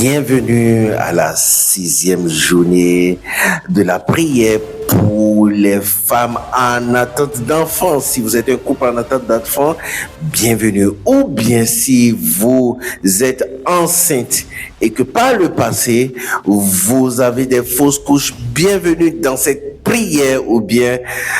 Bienvenue à la 6e journée de la prière pour les femmes en attente d'enfants. Si vous êtes un couple en attente d'enfants, bienvenue. Ou bien si vous êtes enceinte et que par le passé, vous avez des fausses couches, bienvenue dans cette prière. Ou bien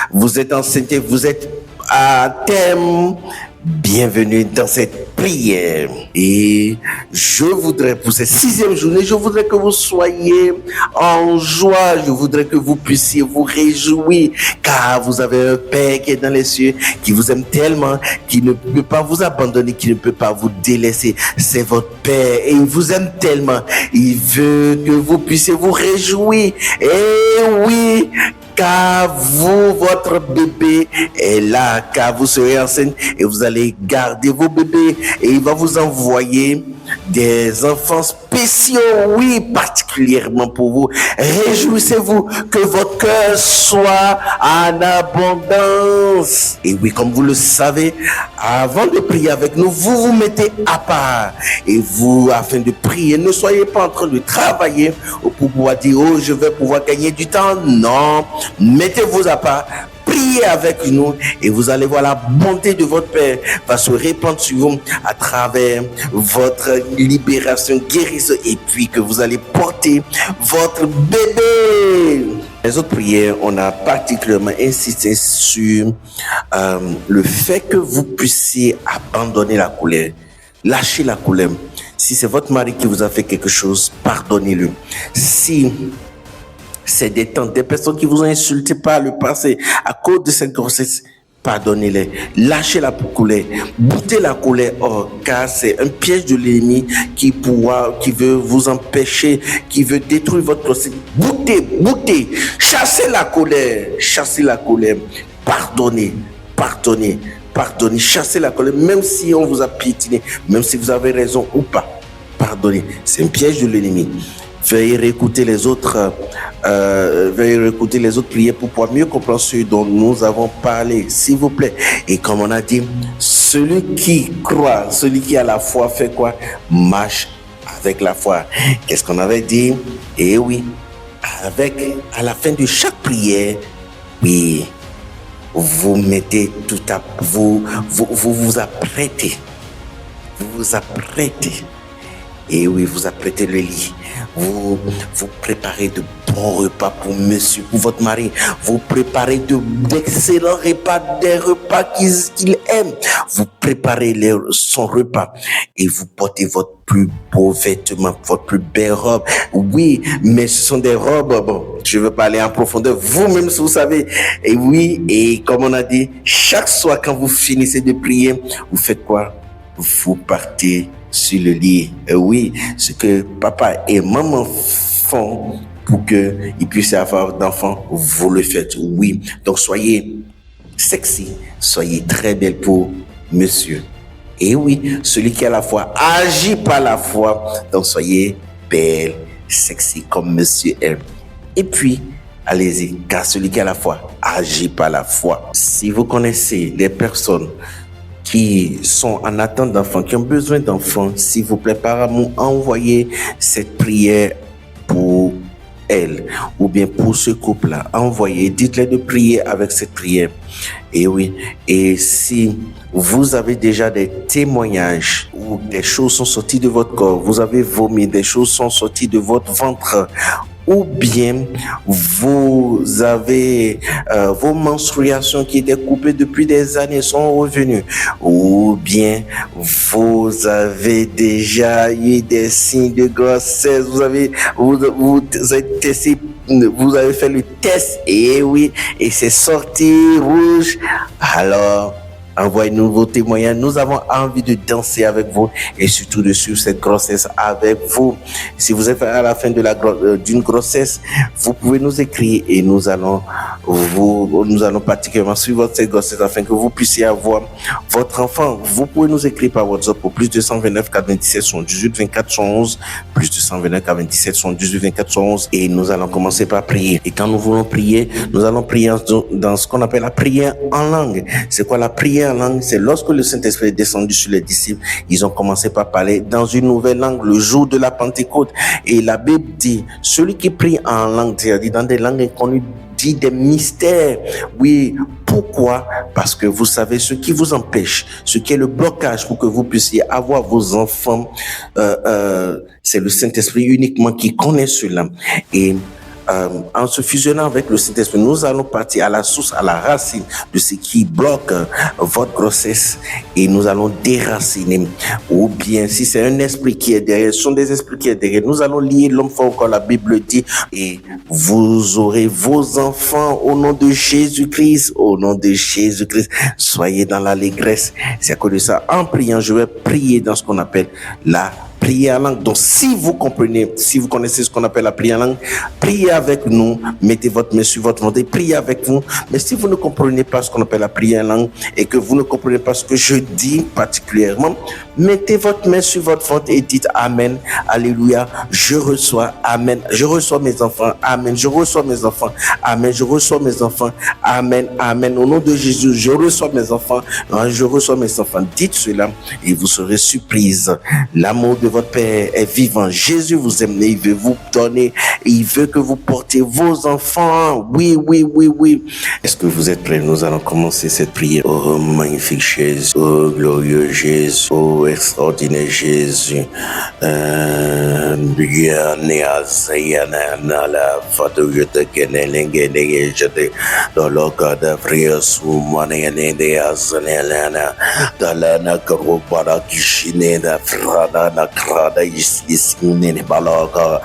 vous êtes enceinte et vous êtes à terme, bienvenue dans cette prière. Et je voudrais, pour cette 6e journée, je voudrais que vous soyez en joie. Je voudrais que vous puissiez vous réjouir, car vous avez un Père qui est dans les cieux, qui vous aime tellement, qui ne peut pas vous abandonner, qui ne peut pas vous délaisser. C'est votre Père et il vous aime tellement. Il veut que vous puissiez vous réjouir. Et oui, car vous, votre bébé est là, car vous serez enceinte et vous allez garder vos bébés et il va vous envoyer des enfants spéciaux, oui, particulièrement pour vous. Réjouissez-vous que votre cœur soit en abondance. Et oui, comme vous le savez, avant de prier avec nous, vous vous mettez à part. Et vous, afin de prier, ne soyez pas en train de travailler pour pouvoir dire, oh, je vais pouvoir gagner du temps. Non, mettez-vous à part. Priez avec nous et vous allez voir la bonté de votre Père va se répandre sur vous à travers votre libération, guérison, et puis que vous allez porter votre bébé. Les autres prières, on a particulièrement insisté sur le fait que vous puissiez abandonner la colère, lâcher la colère. Si c'est votre mari qui vous a fait quelque chose, pardonnez-le. Si c'est des personnes qui vous ont insulté par le passé à cause de cette grossesse, pardonnez-les, lâchez la colère, boutez la colère hors, car c'est un piège de l'ennemi qui veut vous empêcher, qui veut détruire votre grossesse. Boutez, chassez la colère, pardonnez, chassez la colère, même si on vous a piétiné, même si vous avez raison ou pas, pardonnez, c'est un piège de l'ennemi. Veuillez réécouter les autres prières pour pouvoir mieux comprendre ce dont nous avons parlé, s'il vous plaît. Et comme on a dit, celui qui croit, celui qui a la foi fait quoi? Marche avec la foi. Qu'est-ce qu'on avait dit? Eh oui, à la fin de chaque prière, oui, vous mettez tout à vous apprêtez. Et oui, vous apprêtez le lit. Vous préparez de bons repas pour monsieur, pour votre mari. Vous préparez d'excellents repas, des repas qu'il aime. Vous préparez son repas et vous portez votre plus beau vêtement, votre plus belle robe. Oui, mais ce sont des robes, bon, je ne veux pas aller en profondeur, vous-même si vous savez. Et oui, et comme on a dit, chaque soir quand vous finissez de prier, vous faites quoi? Vous partez sur le lit. Oui, ce que papa et maman font pour qu'ils puissent avoir d'enfants, vous le faites. Oui, donc soyez sexy, soyez très belle pour monsieur. Et oui, celui qui a la foi agit par la foi, donc soyez belle, sexy comme monsieur aime. Et puis, allez-y, car celui qui a la foi agit par la foi. Si vous connaissez des personnes qui sont en attente d'enfants, qui ont besoin d'enfants, s'il vous plaît, par amour, envoyez cette prière pour elle ou bien pour ce couple-là. Envoyez, dites-les de prier avec cette prière. Et oui, et si vous avez déjà des témoignages où des choses sont sorties de votre corps, vous avez vomi, des choses sont sorties de votre ventre, ou bien vous avez vos menstruations qui étaient coupées depuis des années sont revenues, ou bien vous avez déjà eu des signes de grossesse, vous avez fait le test, et oui, et c'est sorti rouge, alors envoyez-nous vos témoignages. Nous avons envie de danser avec vous et surtout de suivre cette grossesse avec vous. Si vous êtes à la fin d'une grossesse, vous pouvez nous écrire et nous allons particulièrement suivre cette grossesse afin que vous puissiez avoir votre enfant. Vous pouvez nous écrire par WhatsApp au plus 229 97 78 24 111, plus 229 97 78 24 111, et nous allons commencer par prier. Et quand nous voulons prier, nous allons prier dans ce qu'on appelle la prière en langue. C'est quoi la prière prier en langue, c'est lorsque le Saint-Esprit est descendu sur les disciples, ils ont commencé par parler dans une nouvelle langue le jour de la Pentecôte. Et la Bible dit, celui qui prie en langue, c'est-à-dire dans des langues inconnues, dit des mystères. Oui, pourquoi? Parce que vous savez ce qui vous empêche, ce qui est le blocage pour que vous puissiez avoir vos enfants, c'est le Saint-Esprit uniquement qui connaît cela. Et en se fusionnant avec le Saint-Esprit, nous allons partir à la source, à la racine de ce qui bloque votre grossesse et nous allons déraciner. Ou bien, si c'est un esprit qui est derrière, ce sont des esprits qui est derrière, nous allons lier l'homme fort comme la Bible dit et vous aurez vos enfants au nom de Jésus-Christ, au nom de Jésus-Christ. Soyez dans l'allégresse. C'est à cause de ça, en priant, je vais prier dans ce qu'on appelle la prier en langue. Donc, si vous comprenez, si vous connaissez ce qu'on appelle la prière en langue, priez avec nous, mettez votre main sur votre ventre, priez avec vous. Mais si vous ne comprenez pas ce qu'on appelle la prière en langue et que vous ne comprenez pas ce que je dis particulièrement, mettez votre main sur votre ventre et dites Amen, Alléluia, je reçois, Amen, je reçois mes enfants, Amen, je reçois mes enfants, Amen, je reçois mes enfants, Amen, Amen, au nom de Jésus, je reçois mes enfants, je reçois mes enfants. Dites cela et vous serez surprise. L'amour de votre Père est vivant. Jésus vous aime et il veut vous donner. Il veut que vous portez vos enfants. Oui, oui, oui, oui. Est-ce que vous êtes prêts? Nous allons commencer cette prière. Oh, magnifique Jésus. Oh, glorieux Jésus. Oh, extraordinaire Jésus. Krada is in balaga.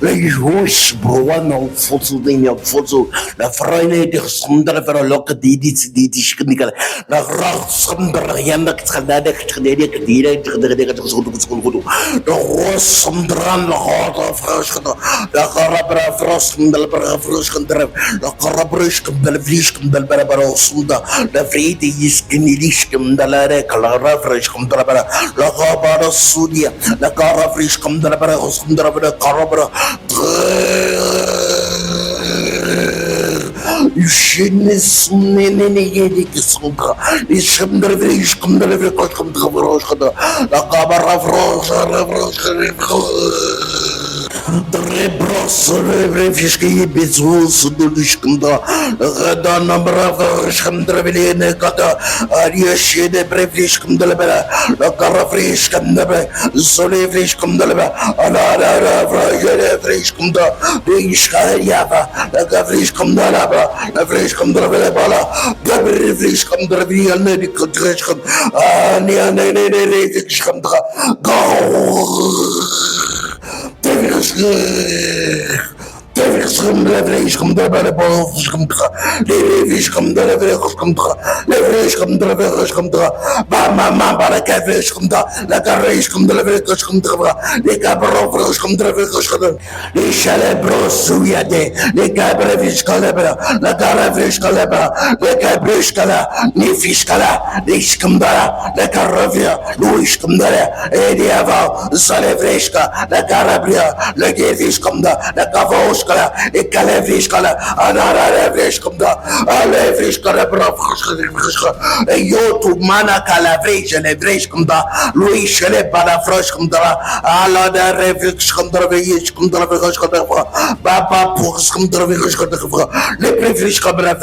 Leijos broano foto dinha foto la fraile de sondra para loka di sknikal la rar sondra yanda ktsnada ktsnede kdire kdire ktskudu la ros sondran la hada frashkada la qarabra frasndal bara frashkandra la qarabrish kdal vrish kdal bara bara sonda la fride isknilish kdal la klara fresh kdal bara la qabara sudia la qara fresh kdal bara sondra bara qarabra Jeunesse nénénéné qui sont les chemins de vie, comme de la vie, comme de la cabara France, la France, Très brosse, le fiscal bezos de l'Ishkanda, Radana Brava, Shamdravelene Kata, Ariashi de Brevish comme de la Bella, la Carafrish comme de la Solevrish comme de la Bella, la Vraish comme de l'Ishkariava, la Gavrish comme de la Bella, la Vrish comme de la Bella, Gabrielish comme de la Villa, Nedicotresh comme Nianene, comme Devils come the village come the balls come the fish come the village come the village come the village come Mama Barakavish come la carriage come the village come the cabros come the village come the Shalebros Suyade, the Cabrevish Calabra, la Caravish Calabra, the Cabrish Cala, Nifish Cala, the Scambara, the Caravia, Louis Camdara, Ediava, Saleveshka, la Carabria, la Gavish come the Cavos. Et Kalevishkala, Anarevishkunda, Alevishkala, et Yotu Mana Kalavrish and Evrishkunda, Louis Shele Balafroshkunda, Alada Revishkunda, Baba Purskumdra, le Previshkabra,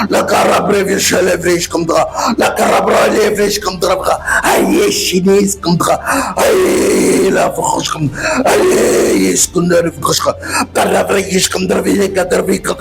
la Carabrevish Levrishkunda, la Carabra Levrishkunda, Aye Shinis Kundra, Aye La Foshkum, Aye Skunder la Vrish comme de la ville, Catervic, comme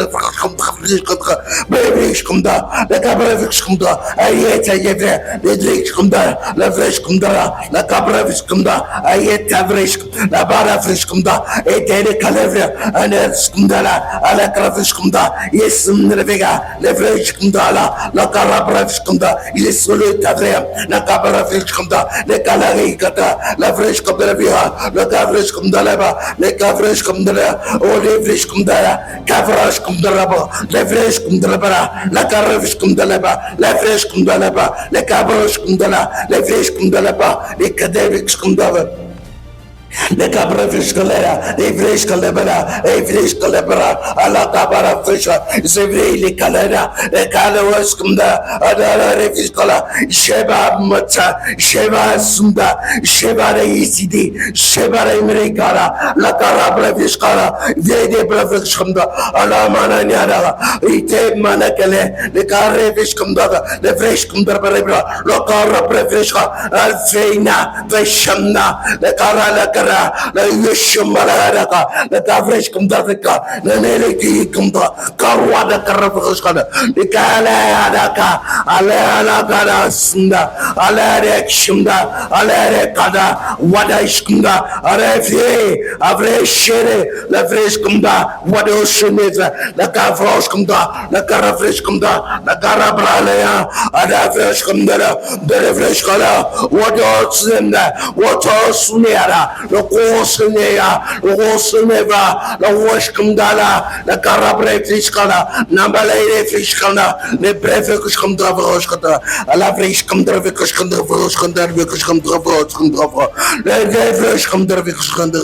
Brevish comme da, la Cabrevish comme da, Ayet, Ayevre, les Drish comme da, la Vrish comme da, la Cabrevish comme da, Ayet, Avrish, la Baravrish comme da, et les Calevre, Anes comme da, à la Cravish comme da, Yes, le Vega, les Vrish comme da, la Carabravish comme da, il est solo Tavre, la Cabrevish comme da, les Calari, la Vrish comme de la bira, le gavrish comme de là-bas, les gavrish comme de là, les vrish comme de là, gavrash comme de là-bas, les vrish comme de là-bas, la gavrish comme de là-bas, les vrish comme de là-bas, les gavrash comme de là, les vrish comme de là-bas, les kadeviks comme de là-bas. Les cabres fiscalaires, les vrais scalabra, les vrais scalabra, à la cabara fisca, c'est vrai, les calera, les calawas comme da, à la fiscala, Sheba Matcha, Sheba Sunda, Sheba Reisidi, Sheba Remericala, la carabra fiscala, vieille brevis comme da, à la mananiara, ite manacale, les carrés comme da, les vrais comme da, le carabra fisca, Alfeina, Veshamna, les carala. La yushumaraka, la gavresh comme d'Africa, la neleki comme da, Karwada Karavashkana, the Kalayadaka, Alana Sunda, Alare Shunda, Alare Kada, Wadashkunda, Arefie, Avreshere, la Freshkunda, Wadoshineza, la Gavroshkunda, la Karaveshkunda, la Garabralea, Adaveshkunda, the Freshkala, Wadosunda, Watosuniara. Le Rosenea, le Roseneva, le Roshkandala, le Carabre Fiskala, Nambale Fiskana, les brefs que je comme Dravoskata, à la Frisch comme Dravikoskanda, Voskanda, Vikoskam Dravoskandra, les brefs comme Dravikoskanda,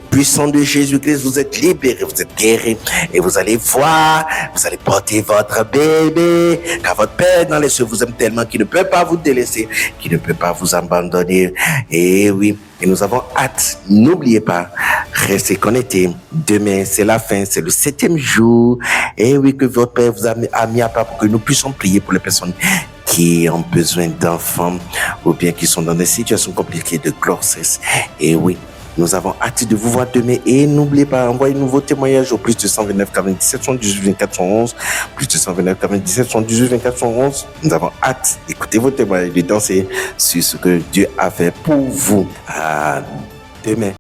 puissant de Jésus-Christ, vous êtes libérés, vous êtes guéris, et vous allez voir, vous allez porter votre bébé, car votre Père dans les cieux vous aime tellement qu'il ne peut pas vous délaisser, qu'il ne peut pas vous abandonner. Et oui, et nous avons hâte, n'oubliez pas, restez connectés. Demain, c'est la fin, c'est le 7e jour. Et oui, que votre Père vous a mis à part pour que nous puissions prier pour les personnes qui ont besoin d'enfants ou bien qui sont dans des situations compliquées de grossesse. Et oui, nous avons hâte de vous voir demain et n'oubliez pas, envoyez-nous vos témoignages au plus de 129 97 118 24 111, plus de 129 97 118 24 111. Nous avons hâte d'écouter vos témoignages et de danser sur ce que Dieu a fait pour vous. À demain.